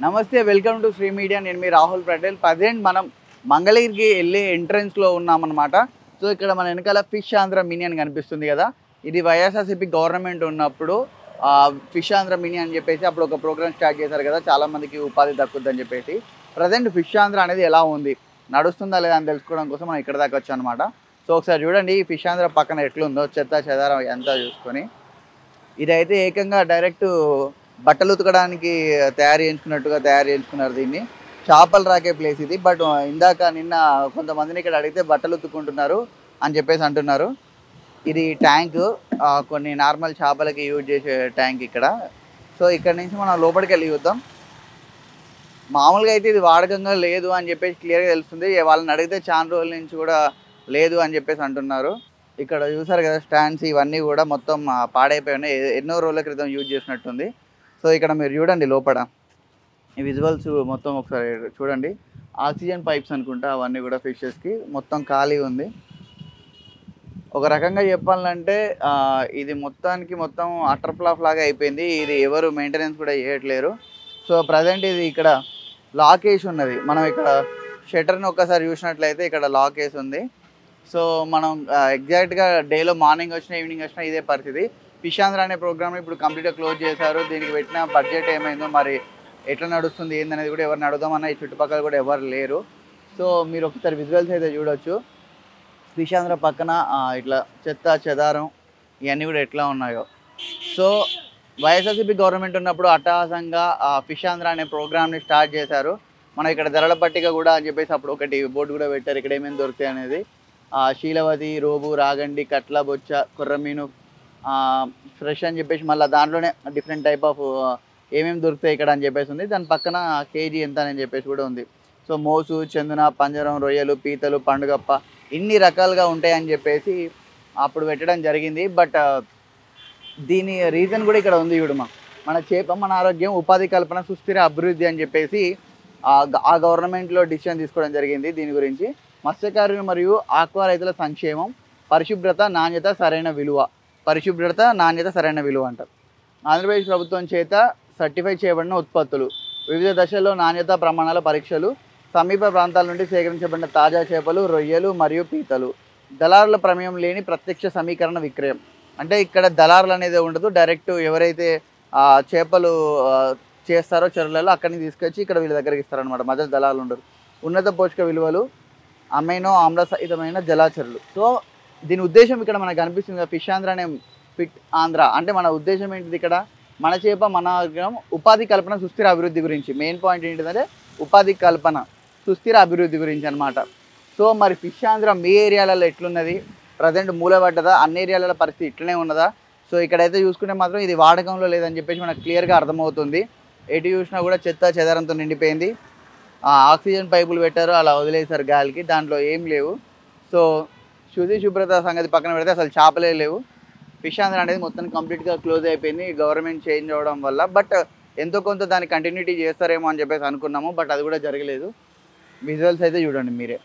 నమస్తే, welcome to Shri media. నేను మీ Rahul Patel. Present మనం మంగళగిరికి వెళ్ళే ఎంట్రన్స్లో ఉన్నామన్నమాట. సో ఇక్కడ మన వెనకాల ఫిష్ ఆంధ్ర మినీ అని కనిపిస్తుంది కదా, ఇది వైఎస్ఆర్సీపీ గవర్నమెంట్ ఉన్నప్పుడు ఫిష్ ఆంధ్ర మినీ అని చెప్పేసి అప్పుడు ఒక ప్రోగ్రామ్ స్టార్ట్ చేశారు కదా, చాలామందికి ఉపాధి దక్కుద్దని చెప్పేసి. ప్రజెంట్ ఫిష్ ఆంధ్ర అనేది ఎలా ఉంది, నడుస్తుందా లేదా అని తెలుసుకోవడం కోసం మనం ఇక్కడ దాకా వచ్చాం అనమాట. సో ఒకసారి చూడండి ఈ ఫిష్ ఆంధ్ర పక్కన ఎట్లుందో, చెత్త చెదారం ఎంత చూసుకొని. ఇదైతే ఏకంగా డైరెక్ట్ బట్టలు ఉతకడానికి తయారు చేయించుకున్నారు దీన్ని. చేపలు రాకే ప్లేస్ ఇది. బట్ నిన్న కొంతమందిని ఇక్కడ అడిగితే బట్టలు ఉతుక్కుంటున్నారు అని చెప్పేసి అంటున్నారు. ఇది ట్యాంక్, కొన్ని నార్మల్ చేపలకి యూజ్ చేసే ట్యాంక్ ఇక్కడ. సో ఇక్కడ నుంచి మనం లోపలికి వెళ్ళి చూద్దాం. మామూలుగా అయితే ఇది వాడకంగా లేదు అని చెప్పేసి క్లియర్గా తెలుస్తుంది. వాళ్ళని అడిగితే చాలా రోజుల నుంచి కూడా లేదు అని చెప్పేసి అంటున్నారు. ఇక్కడ చూసారు కదా స్టాండ్స్, ఇవన్నీ కూడా మొత్తం పాడైపోయి ఉన్నాయి, ఎన్నో రోజుల క్రితం యూజ్ చేసినట్టుంది. సో ఇక్కడ మీరు చూడండి లోపల ఈ విజువల్స్ మొత్తం ఒకసారి చూడండి. ఆక్సిజన్ పైప్స్ అనుకుంటా అవన్నీ కూడా ఫిషెస్కి మొత్తం ఖాళీ ఉంది. ఒక రకంగా చెప్పాలంటే ఇది మొత్తం అటర్ ఫ్లాప్ లాగా అయిపోయింది. ఇది ఎవరు మెయింటెనెన్స్ కూడా చేయట్లేరు. సో ప్రజెంట్ ఇది ఇక్కడ లాక్ వేసి ఉన్నది. మనం ఇక్కడ షట్టర్ని ఒక్కసారి చూసినట్లయితే ఇక్కడ లాక్ వేసి ఉంది. సో మనం ఎగ్జాక్ట్గా డేలో మార్నింగ్ వచ్చినా ఈవినింగ్ వచ్చినా ఇదే పరిస్థితి. ఫిష్ ఆంధ్ర అనే ప్రోగ్రామ్ని ఇప్పుడు కంప్లీట్గా క్లోజ్ చేశారు. దీనికి పెట్టిన బడ్జెట్ ఏమైందో, మరి ఎట్లా నడుస్తుంది ఏందనేది కూడా ఎవరిని అడుగుదామన్నా ఈ చుట్టుపక్కల కూడా ఎవరు లేరు. సో మీరు ఒకసారి విజువల్స్ అయితే చూడొచ్చు. ఫిష్ ఆంధ్ర పక్కన ఇట్లా చెత్త చెదారం ఇవన్నీ కూడా ఎట్లా ఉన్నాయో. సో వైఎస్ఆర్సీపీ గవర్నమెంట్ ఉన్నప్పుడు అట్టహాసంగా ఫిష్ ఆంధ్ర అనే ప్రోగ్రామ్ని స్టార్ట్ చేశారు. మనం ఇక్కడ ధరల పట్టిక కూడా అని చెప్పేసి అప్పుడు ఒకటి బోర్డు కూడా పెట్టారు, ఇక్కడ ఏమేమి దొరుకుతాయి అనేది. శీలవతి, రోబు, రాగండి, కట్ల, బొచ్చ, కొర్రమీను ఫ్రెష్ అని చెప్పేసి మళ్ళీ దాంట్లోనే డిఫరెంట్ టైప్ ఆఫ్ ఏమేమి దొరుకుతాయి ఇక్కడ అని చెప్పేసి ఉంది. దాని పక్కన కేజీ ఎంత అని చెప్పేసి కూడా ఉంది. సో మోసు, చందున, పంజరం, రొయ్యలు, పీతలు, పండుగప్ప ఇన్ని రకాలుగా ఉంటాయని చెప్పేసి అప్పుడు పెట్టడం జరిగింది. బట్ దీని రీజన్ కూడా ఇక్కడ ఉంది చూడమా. మన చేప మన ఆరోగ్యం, ఉపాధి కల్పన, సుస్థిర అభివృద్ధి అని చెప్పేసి ఆ గవర్నమెంట్లో డిసిషన్ తీసుకోవడం జరిగింది. దీని గురించి మత్స్యకారులు మరియు ఆక్వా రైతుల సంక్షేమం, పరిశుభ్రత, నాణ్యత, సరైన విలువ. పరిశుభ్రత, నాణ్యత, సరైన విలువ అంటారు. ఆంధ్రప్రదేశ్ ప్రభుత్వం చేత సర్టిఫై చేయబడిన ఉత్పత్తులు, వివిధ దశల్లో నాణ్యత ప్రమాణాల పరీక్షలు, సమీప ప్రాంతాల నుండి సేకరించబడిన తాజా చేపలు, రొయ్యలు మరియు పీతలు, దళారుల ప్రమేయం లేని ప్రత్యక్ష సమీకరణ విక్రయం. అంటే ఇక్కడ దళారులు అనేది ఉండదు, డైరెక్ట్ ఎవరైతే చేపలు చేస్తారో చెరువులలో అక్కడి నుంచి తీసుకొచ్చి ఇక్కడ వీళ్ళ దగ్గరికి ఇస్తారనమాట. మధ్య దళారులు ఉండరు. ఉన్నత పోషక విలువలు, అమైనో ఆమ్ల సహితమైన జలాచరులు. సో దీని ఉద్దేశం ఇక్కడ మనకు కనిపిస్తుంది కదా, ఫిష్ ఆంధ్ర అనే ఫిట్ ఆంధ్ర అంటే మన ఉద్దేశం ఏంటిది, ఇక్కడ మన చేప మన ఆరోగ్యం, ఉపాధి కల్పన, సుస్థిర అభివృద్ధి గురించి. మెయిన్ పాయింట్ ఏంటిదంటే ఉపాధి కల్పన, సుస్థిర అభివృద్ధి గురించి అనమాట. సో మరి ఫిష్ ఆంధ్ర మీ ఏరియాలలో ఎట్లున్నది, ప్రజెంట్ మూలపడ్డదా, అన్ని ఏరియాల పరిస్థితి ఇట్లనే ఉన్నదా? సో ఇక్కడైతే చూసుకుంటే మాత్రం ఇది వాడకంలో లేదని చెప్పేసి మనకు క్లియర్గా అర్థమవుతుంది. ఎటు చూసినా కూడా చెత్త చెదారంతో నిండిపోయింది. ఆక్సిజన్ పైపులు పెట్టారు, అలా వదిలేశారు గాలికి, దాంట్లో ఏం లేవు. సో శుభ్రత సంగతి పక్కన పెడితే అసలు చేపలే లేవు. ఫిష్ ఆంధ్ర అనేది మొత్తం కంప్లీట్గా క్లోజ్ అయిపోయింది గవర్నమెంట్ చేంజ్ అవ్వడం వల్ల. బట్ ఎంతో కొంత దాన్ని కంటిన్యూటీ చేస్తారేమో అని చెప్పేసి అనుకున్నాము, బట్ అది కూడా జరగలేదు. విజువల్స్ అయితే చూడండి మీరే.